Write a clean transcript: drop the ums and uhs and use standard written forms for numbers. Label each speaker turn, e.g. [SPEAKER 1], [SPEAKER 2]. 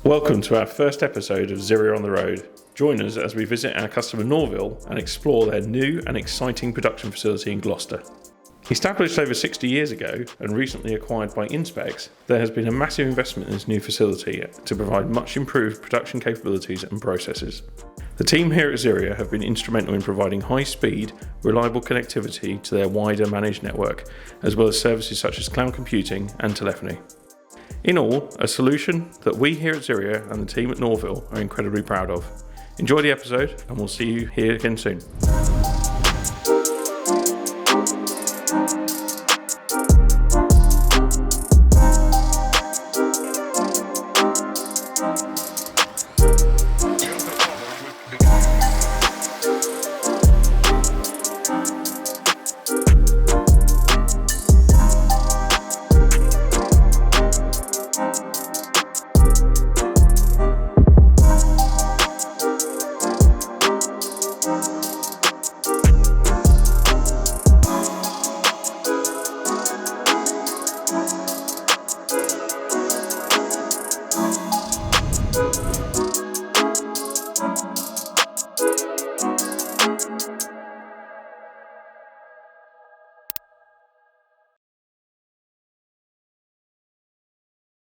[SPEAKER 1] Welcome to our first episode of Xiria on the Road. Join us as we visit our customer Norville and explore their new and exciting production facility in Gloucester. Established over 60 years ago and recently acquired by Inspex, there has been a massive investment in this new facility to provide much improved production capabilities and processes. The team here at Xiria have been instrumental in providing high-speed, reliable connectivity to their wider managed network, as well as services such as cloud computing and telephony. In all, a solution that we here at Xiria and the team at Norville are incredibly proud of. Enjoy the episode, and we'll see you here again soon.